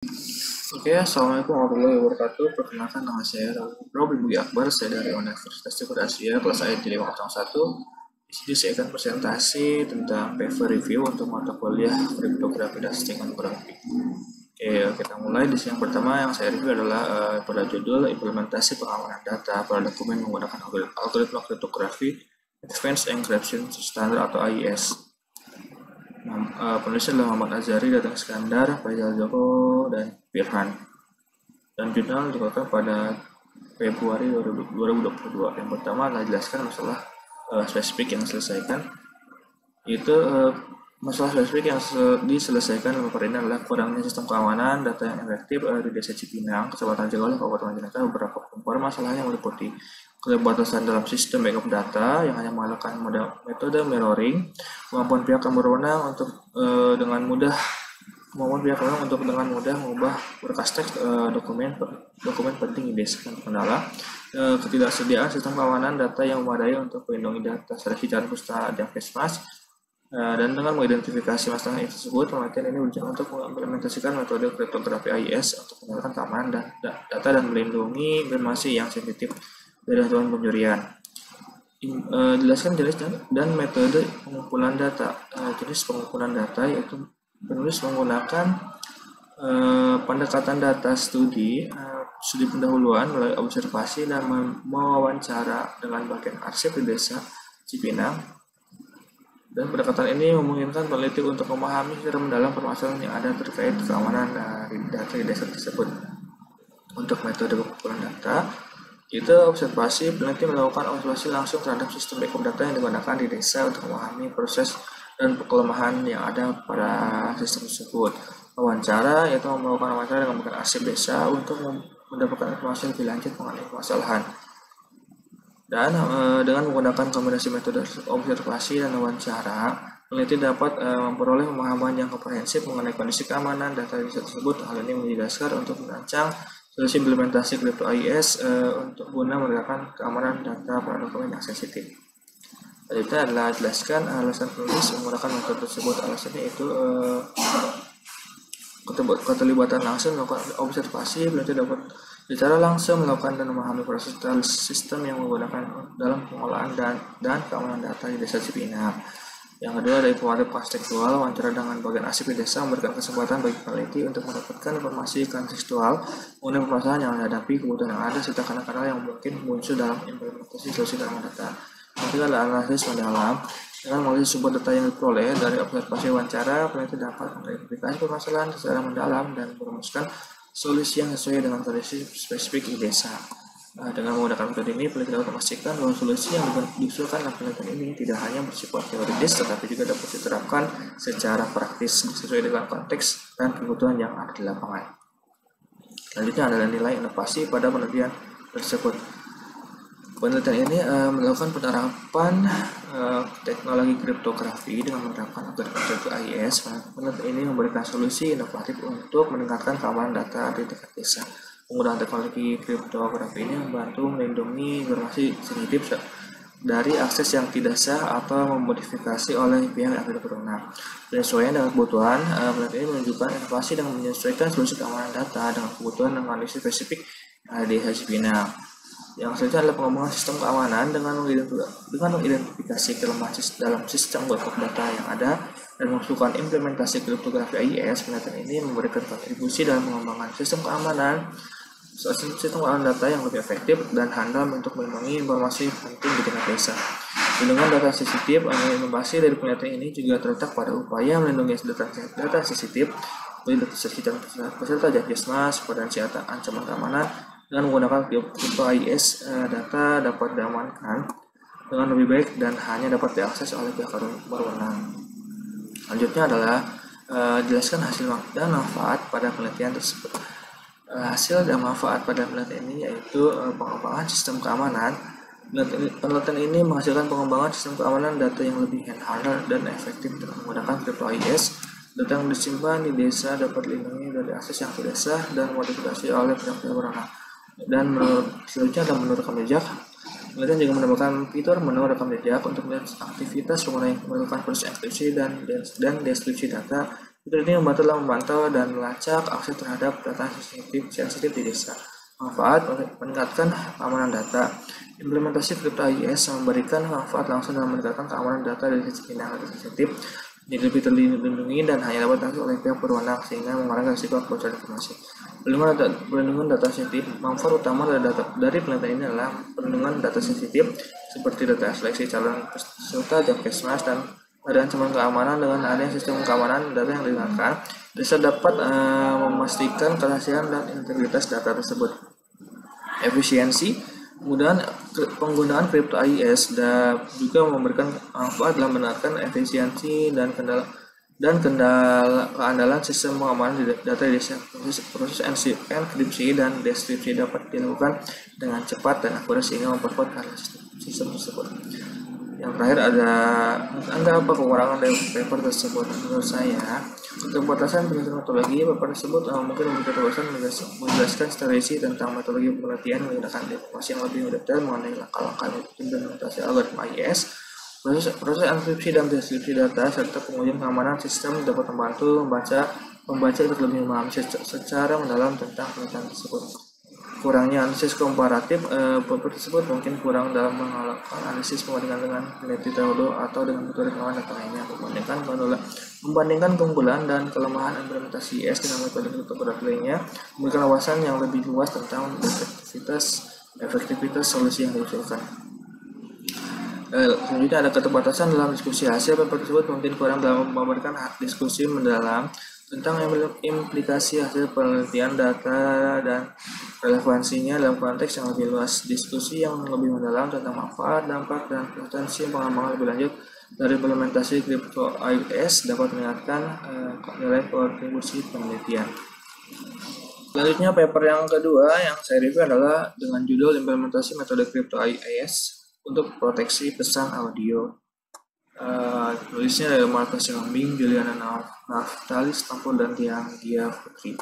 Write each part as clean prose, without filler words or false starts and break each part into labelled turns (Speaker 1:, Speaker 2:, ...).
Speaker 1: Oke, Assalamualaikum warahmatullahi wabarakatuh. Perkenalkan nama saya Robin Budi Akbar, saya dari Universitas Timur Asia, kelas IT 501. Di sini saya akan presentasi tentang paper review untuk mata kuliah kriptografi dan settingan grafik. Oke, kita mulai. Di sini yang pertama yang saya review adalah pada judul implementasi pengamanan data pada dokumen menggunakan algoritma kriptografi Advanced Encryption Standard atau AES. Penulis adalah Muhammad Azhari, Datang Iskandar, Faisal Joko, dan Firhan. Dan jurnal dikeluarkan pada Februari 2022. Yang pertama adalah jelaskan masalah spesifik yang diselesaikan. Itu masalah spesifik yang diselesaikan dalam paper ini adalah kurangnya sistem keamanan data yang efektif di Desa Cipinang, Kecamatan Jagolah, Kabupaten Jenaka. Beberapa masalah yang meliputi keterbatasan dalam sistem backup data yang hanya menggunakan metode mirroring, kemampuan pihak yang berwenang untuk dengan mudah mengubah berkas teks dokumen penting di desa kendala, ketidaksediaan sistem keamanan data yang memadai untuk melindungi data seleksi calon peserta Jakpesmas, dan dengan mengidentifikasi masalah tersebut, penelitian ini berjalan untuk mengimplementasikan metode kriptografi AES untuk meningkatkan keamanan data dan melindungi informasi yang sensitif dari ancaman pencurian. Jelaskan jenis dan metode pengumpulan data. Jenis pengumpulan data yaitu penulis menggunakan pendekatan data studi pendahuluan melalui observasi dan mewawancara dengan bagian arsip di Desa Cipinang. Dan pendekatan ini memungkinkan peneliti untuk memahami secara mendalam permasalahan yang ada terkait keamanan dari data di desa tersebut. Untuk metode pengumpulan data, itu observasi, peneliti melakukan observasi langsung terhadap sistem backup data yang digunakan di desa untuk memahami proses dan kelemahan yang ada pada sistem tersebut. Wawancara, yaitu melakukan wawancara dengan bagian arsip desa untuk mendapatkan informasi lebih lanjut mengenai permasalahan. Dan dengan menggunakan kombinasi metode observasi dan wawancara, peneliti dapat memperoleh pemahaman yang komprehensif mengenai kondisi keamanan data di desa tersebut. Hal ini menjadi dasar untuk merancang solusi implementasi kripto AES untuk guna menegakkan keamanan data pada dokumen yang sensitif. Selanjutnya adalah jelaskan alasan penulis menggunakan metode tersebut. Alasannya itu keterlibatan langsung melakukan observasi, peneliti dapat secara langsung melakukan dan memahami proses sistem yang menggunakan dalam pengolahan dan keamanan data di Desa Cipinang. Yang kedua adalah informasi kontekstual. Wawancara dengan bagian arsip di desa memberikan kesempatan bagi peneliti untuk mendapatkan informasi kontekstual mengenai permasalahan yang dihadapi, kebutuhan yang ada, serta kanal-kanal yang mungkin muncul dalam implementasi solusi keamanan data. Ketiga adalah analisis mendalam. Dengan menganalisis sumber data yang diperoleh dari observasi wawancara, peneliti dapat mengidentifikasi permasalahan secara mendalam dan merumuskan solusi yang sesuai dengan kondisi spesifik di desa. Dengan menggunakan metode ini, peneliti dapat memastikan bahwa solusi yang diusulkan dalam penelitian ini tidak hanya bersifat teoritis, tetapi juga dapat diterapkan secara praktis sesuai dengan konteks dan kebutuhan yang ada di lapangan. Selanjutnya adalah nilai inovasi pada penelitian tersebut. Penelitian ini melakukan penerapan teknologi kriptografi dengan menerapkan algoritma AES. Penelitian ini memberikan solusi inovatif untuk meningkatkan keamanan data di tingkat desa. Penggunaan teknologi kriptografi ini membantu melindungi informasi sensitif dari akses yang tidak sah atau memodifikasi oleh pihak yang tidak berwenang. Penyesuaian dengan kebutuhan, penelitian ini menunjukkan inovasi dengan menyesuaikan solusi keamanan data dengan kebutuhan dan kondisi spesifik di Desa Cipinang. Yang selanjutnya adalah pengembangan sistem keamanan dengan mengidentifikasi kelemahan dalam sistem backup data yang ada dan melakukan implementasi kriptografi AES. Penelitian ini memberikan kontribusi dalam pengembangan sistem keamanan data yang lebih efektif dan handal untuk melindungi informasi penting di tingkat desa. Dengan data sensitif, inovasi dari penelitian ini juga terletak pada upaya melindungi data sensitif peserta Jakpesmas pada ancaman keamanan. Dengan menggunakan kripto AES, data dapat diamankan dengan lebih baik dan hanya dapat diakses oleh pihak berwenang. Selanjutnya adalah jelaskan hasil dan manfaat pada penelitian tersebut. Hasil dan manfaat pada penelitian ini yaitu pengembangan sistem keamanan. Penelitian ini menghasilkan pengembangan sistem keamanan data yang lebih handal dan efektif dengan menggunakan kripto AES. Data yang disimpan di desa dapat dilindungi dari akses yang tidak sah dan modifikasi oleh pihak berwenang. Dan selanjutnya adalah menu rekam jejak. Penelitian juga menambahkan fitur menu rekam jejak untuk melihat aktivitas pengguna yang melakukan proses enkripsi dan deskripsi data Fitur ini membantu dalam memantau dan melacak akses terhadap data sensitif di desa. Manfaat meningkatkan keamanan data. Implementasi kripto AIS memberikan manfaat langsung dalam meningkatkan keamanan data dari sisi pinjaman sensitif, jadi lebih terlindungi dan hanya dapat diakses oleh pihak berwenang sehingga mengurangi risiko kebocoran informasi. Perlindungan data sensitif. Manfaat utama dari penelitian ini adalah perlindungan data sensitif seperti data seleksi calon peserta Jakpesmas dan ada ancaman keamanan. Dengan adanya sistem keamanan data yang digunakan, desa dapat memastikan kerahasiaan dan integritas data tersebut. Efisiensi. Kemudian penggunaan kripto AIS juga memberikan manfaat dalam meningkatkan efisiensi dan keandalan sistem pengamanan data di desa. Proses enkripsi dan deskripsi dapat dilakukan dengan cepat dan akurat sehingga memperkuat sistem tersebut. Yang terakhir ada apa kekurangan dari paper tersebut? Menurut saya, keterbatasan metodologi paper tersebut mungkin memberi keterbatasan menjelaskan secara isi tentang metodologi penelitian menggunakan informasi yang lebih detail mengenai langkah-langkah implementasi algoritma AIS, proses enkripsi dan deskripsi data, serta pengujian keamanan sistem dapat membantu membaca untuk lebih memahami secara mendalam tentang penelitian tersebut. Kurangnya analisis komparatif, paper tersebut mungkin kurang dalam melakukan analisis perbandingan dengan peneliti terdahulu atau dengan metode pengembangan data lainnya. Membandingkan keunggulan dan kelemahan implementasi AIS dengan metode kriptografi lainnya, memberikan wawasan yang lebih luas tentang efektivitas solusi yang diusulkan. Selanjutnya ada keterbatasan dalam diskusi. Hasil paper tersebut mungkin kurang dalam memberikan diskusi mendalam tentang implikasi hasil penelitian data dan relevansinya dalam konteks yang lebih luas. Diskusi yang lebih mendalam tentang manfaat, dampak, dan potensi pengembangan lebih lanjut dari implementasi kripto AIS dapat meningkatkan nilai kontribusi penelitian. Selanjutnya paper yang kedua yang saya review adalah dengan judul implementasi metode kripto AIS untuk proteksi pesan audio. Tulisnya dari Marcus Lambing, Juliana Naftali, Stampur, dan Tiang Gia Putri.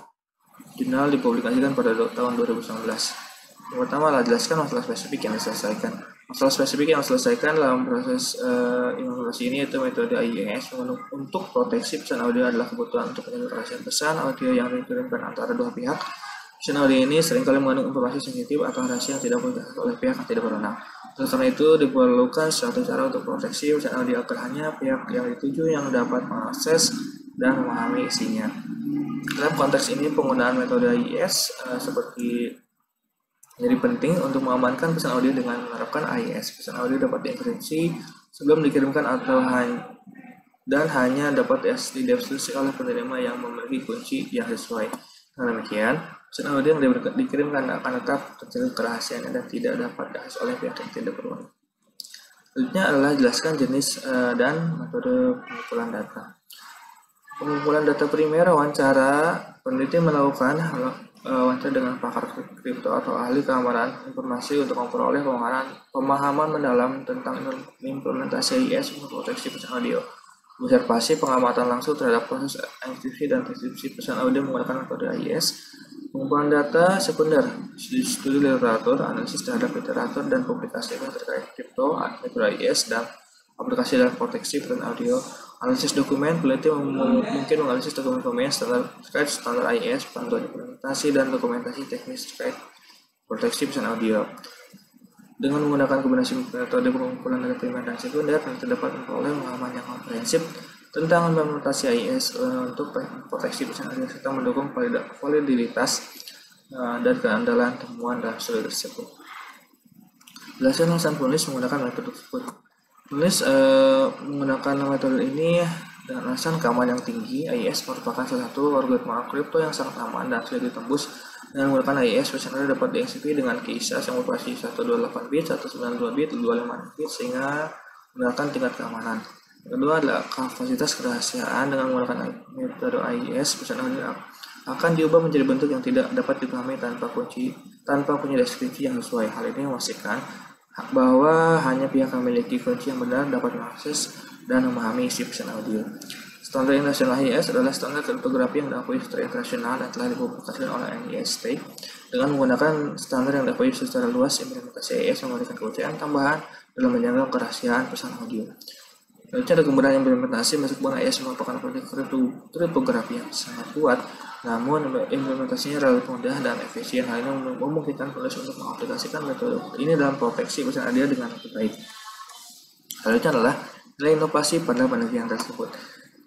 Speaker 1: Jurnal dipublikasikan pada tahun 2019. Yang pertama adalah jelaskan masalah spesifik yang diselesaikan. Masalah spesifik yang diselesaikan dalam proses implementasi ini yaitu metode AIS untuk proteksi pesan audio adalah kebutuhan untuk menjaga kerahasiaan pesan audio yang dikirimkan antara dua pihak. Pesan audio ini seringkali mengandung informasi sensitif atau rahasia yang tidak boleh diakses oleh pihak yang tidak berwenang. Karena itu diperlukan suatu cara untuk proteksi pesan audio agar hanya pihak yang dituju yang dapat mengakses dan memahami isinya. Dalam konteks ini penggunaan metode AIS seperti jadi penting untuk mengamankan pesan audio dengan menerapkan AIS. Pesan audio dapat dienkripsi sebelum dikirimkan atau hanya dapat dideskripsi oleh penerima yang memiliki kunci yang sesuai. Dengan demikian, pesan audio yang dikirimkan akan tetap terjaga kerahasiaannya dan tidak dapat diakses oleh pihak yang tidak berwenang. Selanjutnya adalah jelaskan jenis dan metode pengumpulan data. Pengumpulan data primer wawancara. Peneliti melakukan wawancara dengan pakar kripto atau ahli keamanan informasi untuk memperoleh pemahaman mendalam tentang implementasi AIS untuk proteksi pesan audio. Observasi pengamatan langsung terhadap proses enkripsi dan deskripsi pesan audio menggunakan metode AIS. Pengumpulan data sekunder, studi literatur, analisis terhadap literatur dan publikasi terkait kripto, metode AIS, dan aplikasi dalam proteksi pesan audio. Analisis dokumen, peneliti mungkin menganalisis dokumen terkait standar AIS, panduan implementasi, dan dokumentasi teknis terkait proteksi pesan audio. Dengan menggunakan kombinasi metode pengumpulan data primer dan sekunder, peneliti dapat memperoleh pemahaman yang komprehensif tentang implementasi AIS untuk proteksi pesan audio serta mendukung validitas dan keandalan temuan dalam studi tersebut. Belasan alasan penulis menggunakan metode tersebut. Penulis menggunakan metode ini dengan alasan keamanan yang tinggi. AIS merupakan salah satu algoritma kripto yang sangat aman dan sudah ditembus. Dengan menggunakan AIS, pesan audio dapat dienkripsi dengan keysas yang beroperasi 128 bit, 192 bit, 25 bit sehingga menggunakan tingkat keamanan. Yang kedua adalah kapasitas kerahasiaan. Dengan menggunakan metode AIS, pesan audio akan diubah menjadi bentuk yang tidak dapat dipahami tanpa punya deskripsi yang sesuai. Hal ini memastikan bahwa hanya pihak yang memiliki kunci yang benar dapat mengakses dan memahami isi pesan audio. Standar internasional AIS adalah standar kriptografi yang diakui secara internasional dan telah dipublikasikan oleh NIST. Dengan menggunakan standar yang diakui secara luas, implementasi AIS memberikan kepercayaan tambahan dalam menjaga kerahasiaan pesan audio. Selanjutnya ada kemudahan implementasi meskipun AES merupakan proyek kriptografi yang sangat kuat, namun implementasinya relatif mudah dan efisien. Hal ini memungkinkan penulis untuk mengaplikasikan metode ini dalam proteksi pesan audio dengan lebih baik. Selanjutnya adalah nilai inovasi pada penelitian tersebut.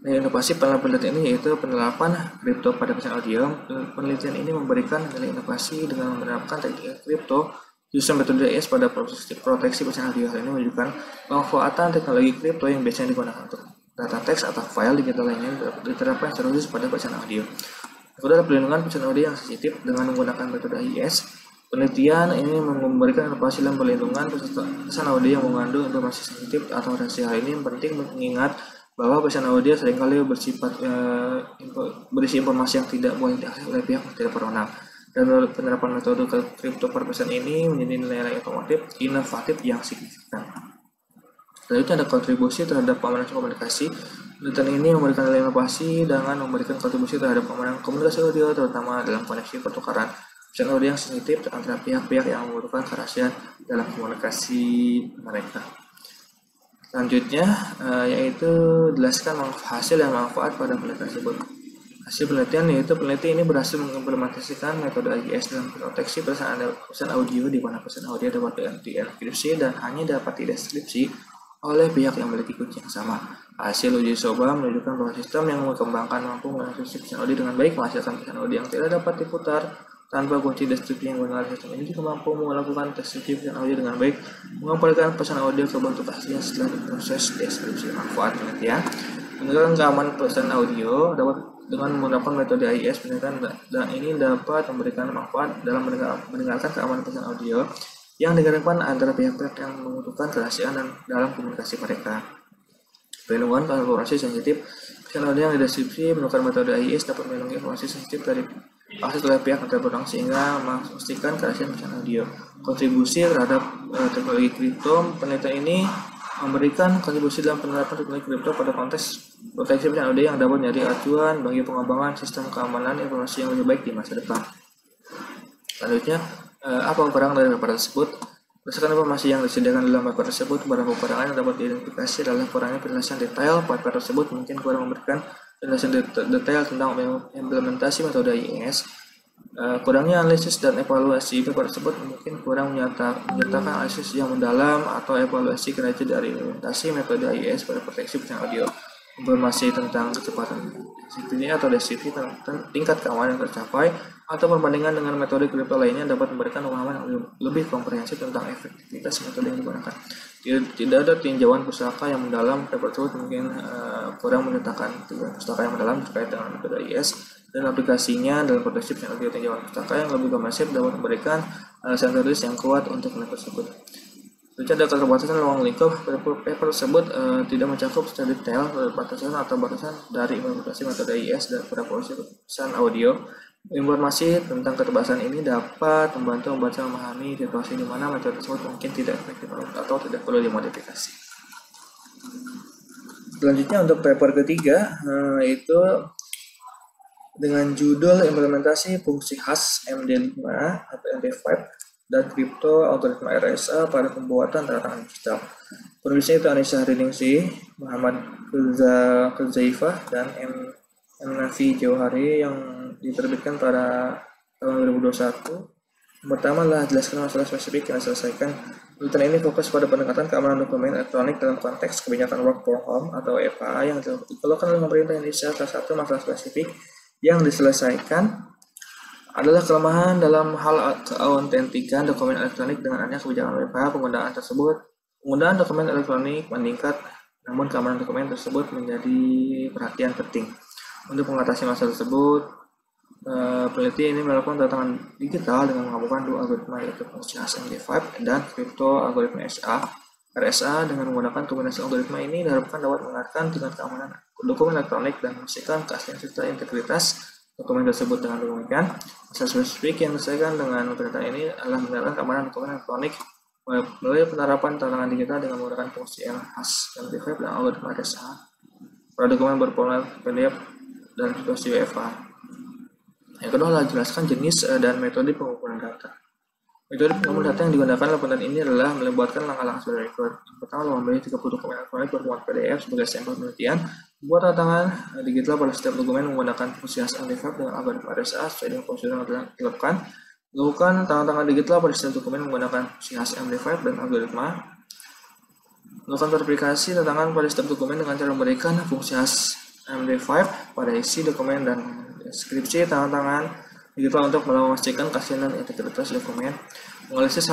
Speaker 1: Nilai inovasi pada penelitian ini yaitu penerapan kripto pada pesan audio. Penelitian ini memberikan nilai inovasi dengan menerapkan teknik kripto justru metode AES pada proteksi pesan audio. Hal ini menunjukkan pemanfaatan teknologi kripto yang biasanya digunakan untuk data teks atau file digital lainnya diterapkan secara khusus pada pesan audio. Kedua adalah perlindungan pesan audio yang sensitif dengan menggunakan metode AES. Penelitian ini memberikan inovasi dalam perlindungan pesan audio yang mengandung informasi sensitif atau rahasia. Hal ini penting mengingat bahwa pesan audio seringkali berisi informasi yang tidak boleh diakses oleh pihak yang tidak berwenang. Dan penerapan metode kripto per pesan ini menjadi nilai inovatif yang signifikan. Selanjutnya ada kontribusi terhadap keamanan komunikasi. Penelitian ini memberikan nilai inovasi dengan memberikan kontribusi terhadap keamanan komunikasi audio, terutama dalam koneksi pertukaran pesan audio yang sensitif antara pihak-pihak yang membutuhkan kerahasiaan dalam komunikasi mereka. Selanjutnya yaitu jelaskan hasil dan manfaat pada penelitian tersebut. Hasil penelitian yaitu peneliti ini berhasil mengimplementasikan metode AES dalam proteksi pesan audio di mana pesan audio dapat dienkripsi dan hanya dapat dideskripsi oleh pihak yang memiliki kunci yang sama. Hasil uji coba menunjukkan bahwa sistem yang mengembangkan mampu mengeksekusi pesan audio dengan baik menghasilkan pesan audio yang tidak dapat diputar tanpa kunci deskripsi yang benar. Sistem ini juga mampu melakukan deskripsi pesan audio dengan baik, mengembalikan pesan audio ke bentuk aslinya setelah diproses deskripsi. Manfaat penelitian menunjukkan keamanan pesan audio dapat dengan menggunakan metode AES. Penelitian dan ini dapat memberikan manfaat dalam mendengarkan keamanan pesan audio yang digerakkan antara pihak-pihak yang membutuhkan kerahasiaan dan dalam komunikasi mereka. Perlindungan informasi sensitif pesan audio yang dideskripsi menggunakan metode AES dapat melindungi informasi sensitif dari akses oleh pihak yang berwenang sehingga memastikan kerahasiaan pesan audio. Kontribusi terhadap teknologi kripto. Penelitian ini memberikan kontribusi dalam penerapan teknologi kripto pada konteks proteksi pesan audio yang dapat menjadi acuan bagi pengembangan sistem keamanan informasi yang lebih baik di masa depan. Selanjutnya, apa kekurangan dari paper tersebut? Berdasarkan informasi yang disediakan dalam paper tersebut, beberapa kekurangan yang dapat diidentifikasi adalah kurangnya penjelasan detail. Paper tersebut mungkin kurang memberikan penjelasan detail tentang implementasi metode AES. Kurangnya analisis dan evaluasi. Paper tersebut mungkin kurang menyertakan analisis yang mendalam atau evaluasi kinerja dari implementasi metode AES pada proteksi pesan audio. Informasi tentang kecepatan sensitifnya atau deskripsi tingkat keamanan yang tercapai atau perbandingan dengan metode kripto lainnya dapat memberikan pemahaman yang lebih komprehensif tentang efektivitas metode yang digunakan. Tidak ada tinjauan pustaka yang mendalam. Paper tersebut mungkin kurang menyertakan pustaka yang mendalam terkait dengan metode AES dan aplikasinya dalam proteksi pesan audio. Tinjauan pustaka yang lebih komprehensif dapat memberikan alasan tulis yang kuat untuk metode tersebut. Ada keterbatasan ruang lingkup. Paper tersebut tidak mencakup secara detail batasan atau batasan dari implementasi metode AES dan pada proses pesan audio. Informasi tentang keterbatasan ini dapat membantu membaca memahami situasi di mana metode tersebut mungkin tidak efektif atau tidak perlu dimodifikasi. Selanjutnya untuk paper ketiga yaitu dengan judul implementasi fungsi khas MD5 atau MD5 dan kripto algoritma RSA pada pembuatan tanda tangan digital. Penulisnya itu Anissa Hariningsih, Muhammad Kuzaifah, dan M. Nafi Jauhari yang diterbitkan pada tahun 2021. Pertama adalah jelaskan masalah spesifik yang diselesaikan. Penelitian ini fokus pada pendekatan keamanan dokumen elektronik dalam konteks kebijakan work from home atau WFH yang dikeluarkan oleh pemerintah Indonesia. Salah satu masalah spesifik yang diselesaikan adalah kelemahan dalam hal keautentikan dokumen elektronik dengan adanya kebijakan WFH. Penggunaan dokumen elektronik meningkat, namun keamanan dokumen tersebut menjadi perhatian penting. Untuk mengatasi masalah tersebut, peneliti ini melakukan tantangan digital dengan menggabungkan dua algoritma yaitu fungsi khas MD5 dan kripto algoritma RSA. Dengan menggunakan kombinasi algoritma ini diharapkan dapat meningkatkan tingkat keamanan dokumen elektronik dan memastikan keaslian serta integritas dokumen tersebut. Dengan demikian, masalah spesifik yang diselesaikan dengan penelitian ini adalah meningkatkan keamanan dokumen elektronik melalui penerapan tantangan digital dengan menggunakan fungsi khas MD5 dan algoritma RSA pada dokumen berformat PDF dan situasi WFH. Yang kedua adalah jelaskan jenis dan metode pengumpulan data. Metode pengaman data yang digunakan dalam penelitian ini adalah melibatkan langkah-langkah sebagai berikut. Yang pertama, mengambil 30 dokumen elektronik bermuat PDF sebagai sampel penelitian. Membuat tantangan digital pada setiap dokumen menggunakan fungsi HTML5 dengan algoritma RSA sesuai dengan prosedur yang telah ditetapkan. Lakukan tantangan digital pada setiap dokumen menggunakan fungsi HTML5 dan algoritma. Melakukan verifikasi tantangan pada setiap dokumen dengan cara memberikan fungsi HTML5 pada isi dokumen dan deskripsi tantangan digital untuk memastikan keaslian dan integritas dokumen. Menganalisis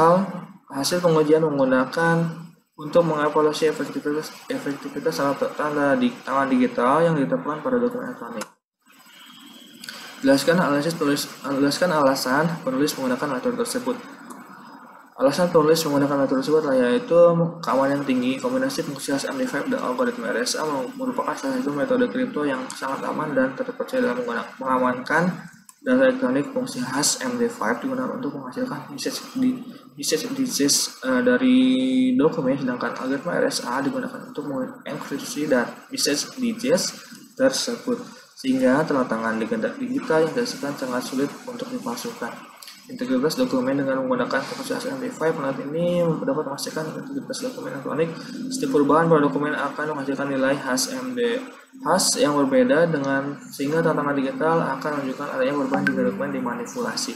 Speaker 1: hasil pengujian menggunakan untuk mengevaluasi efektivitas tanda tangan digital yang ditetapkan pada dokumen elektronik. Jelaskan alasan penulis menggunakan metode tersebut. Alasan penulis menggunakan metode tersebut yaitu keamanan yang tinggi. Kombinasi fungsi HTML5 dan algoritma RSA merupakan salah satu metode kripto yang sangat aman dan terpercaya dalam mengamankan data elektronik. Fungsi HTML5 digunakan untuk menghasilkan message digest dari dokumen, sedangkan algoritma RSA digunakan untuk mengenkripsi dan message digest tersebut, sehingga tangan digital yang dihasilkan sangat sulit untuk dipalsukan. Integritas dokumen dengan menggunakan fungsi HTML5 penelitian ini dapat memastikan integritas dokumen elektronik. Setiap perubahan pada dokumen akan menghasilkan nilai hash yang berbeda sehingga tantangan digital akan menunjukkan adanya perubahan jika dokumen dimanipulasi.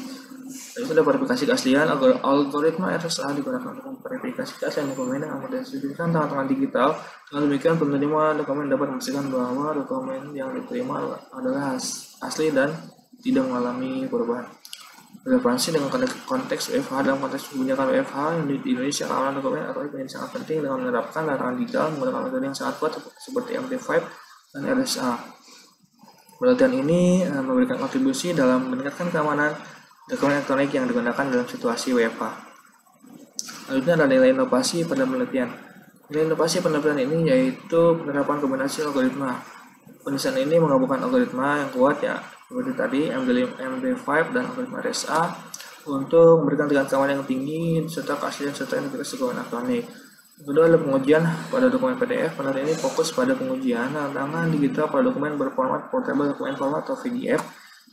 Speaker 1: Lalu ada verifikasi keaslian. Algoritma RSA digunakan untuk memverifikasi keaslian dokumen yang berdasarkan tantangan digital. Dengan demikian, penerima dokumen dapat memastikan bahwa dokumen yang diterima adalah asli dan tidak mengalami perubahan. Relevansi dengan konteks WFH. Dalam konteks kebijakan WFH yang di Indonesia, keamanan dokumen elektronik menjadi sangat penting dengan menerapkan tantangan digital menggunakan metode yang sangat kuat seperti MD5 dan RSA. Penelitian ini memberikan kontribusi dalam meningkatkan keamanan dokumen elektronik yang digunakan dalam situasi WFH. Selanjutnya ada nilai inovasi pada penelitian. Nilai inovasi penelitian ini yaitu penerapan kombinasi algoritma. Penelitian ini menggabungkan algoritma yang kuat seperti tadi MD5 dan algoritma RSA untuk memberikan tingkat keamanan yang tinggi serta keaslian serta integritas dokumen elektronik. Kedua adalah pengujian pada dokumen PDF. Penelitian ini fokus pada pengujian tantangan digital pada dokumen berformat portable dokumen format atau PDF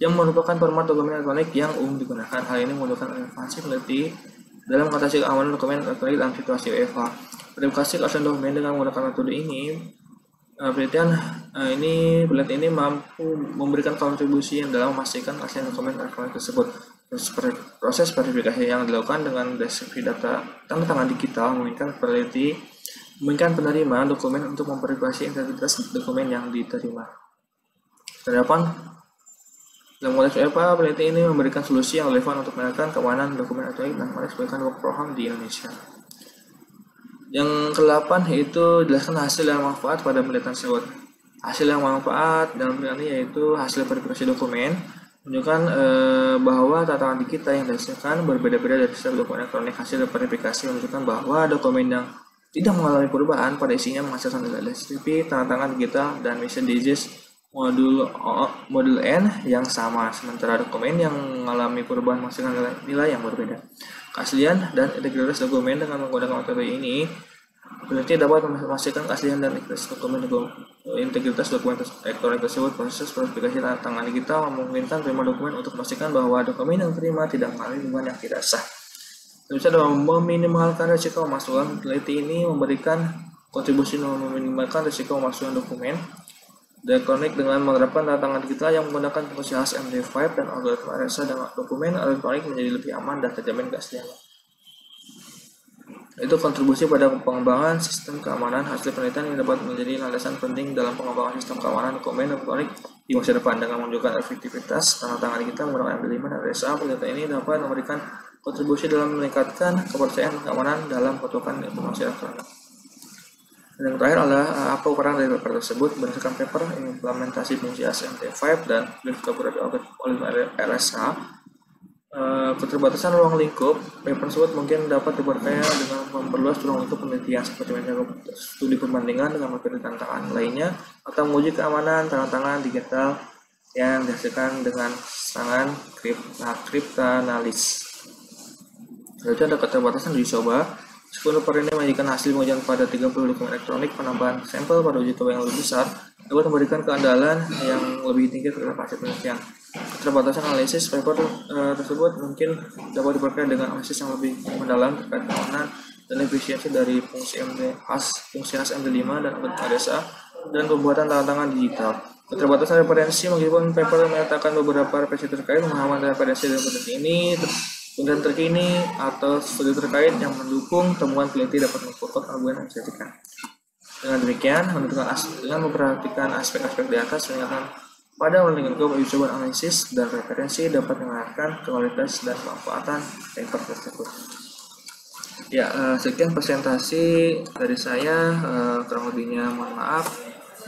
Speaker 1: yang merupakan format dokumen elektronik yang umum digunakan. Hal ini membutuhkan relevansi peneliti dalam mengatasi keamanan dokumen elektronik dalam situasi WFH. Verifikasi keaslian dokumen dengan menggunakan metode ini, penelitian ini mampu memberikan kontribusi yang dalam memastikan keaslian dokumen elektronik tersebut. Proses verifikasi yang dilakukan dengan deskripsi data tanda tangan digital memungkinkan penerima dokumen untuk memverifikasi integritas dokumen yang diterima. Penerapan dalam konteks WFH, peneliti ini memberikan solusi yang relevan untuk menekan keamanan dokumen elektronik dan mengeksplorasikan work from home di Indonesia. Yang ke-8 yaitu jelaskan hasil dan manfaat pada penelitian tersebut. Hasil yang manfaat dalam penelitian ini yaitu hasil verifikasi dokumen menunjukkan bahwa tantangan digital yang dihasilkan berbeda-beda dari setiap dokumen elektronik. Hasil verifikasi menunjukkan bahwa dokumen yang tidak mengalami perubahan pada isinya menghasilkan nilai deskripsi, tantangan digital, dan message digest modul N yang sama, sementara dokumen yang mengalami perubahan menghasilkan nilai yang berbeda. Keaslian dan integritas dokumen dengan menggunakan metode ini, peneliti dapat memastikan keaslian dan integritas dokumen elektronik tersebut. Proses verifikasi tantangan digital memungkinkan terima dokumen untuk memastikan bahwa dokumen yang diterima tidak mengalami perubahan yang tidak sah. Bisa dalam meminimalkan risiko pemasukan. Peneliti ini memberikan kontribusi meminimalkan risiko pemasukan dokumen elektronik dengan menerapkan tantangan digital yang menggunakan fungsi HTML5 dan algoritma RSA dengan dokumen elektronik menjadi lebih aman dan terjamin keasliannya. Itu kontribusi pada pengembangan sistem keamanan. Hasil penelitian yang dapat menjadi landasan penting dalam pengembangan sistem keamanan dokumen elektronik di masa depan. Dengan menunjukkan efektivitas tantangan digital menggunakan MD5 dan RSA, penelitian ini dapat memberikan kontribusi dalam meningkatkan kepercayaan keamanan dalam protokolan informasi elektronik. Dan yang terakhir adalah apa ukuran dari paper tersebut. Berdasarkan paper implementasi fungsi HTML5 dan algoritma RSA, keterbatasan ruang lingkup paper tersebut mungkin dapat diperkaya dengan memperluas ruang lingkup penelitian seperti metode studi perbandingan dengan metode tantangan lainnya atau menguji keamanan tantangan digital yang dihasilkan dengan serangan kriptanalis. Lalu ada keterbatasan uji coba. Meskipun paper ini menyajikan hasil pengujian pada 30 dokumen elektronik, penambahan sampel pada uji coba yang lebih besar dapat memberikan keandalan yang lebih tinggi terhadap hasil penelitian. Keterbatasan analisis paper tersebut mungkin dapat diperkaya dengan analisis yang lebih mendalam terkait keamanan dan efisiensi dari fungsi khas MD5 dan ADSA dan pembuatan tangan digital. Keterbatasan referensi meskipun paper menyatakan beberapa referensi terkait pemahaman referensi dan potensi ini kemudian terkini atau studi terkait yang mendukung temuan peneliti dapat mengukur argumen yang disajikan. Dengan demikian, dengan memperhatikan aspek-aspek di atas, ternyata pada dengan ujian analisis dan referensi dapat meningkatkan kualitas dan kemanfaatan paper tersebut. Ya, sekian presentasi dari saya, kurang lebihnya mohon maaf.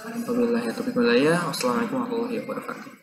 Speaker 1: Wabillahi taufiq wal hidayah. Wassalamualaikum warahmatullahi wabarakatuh.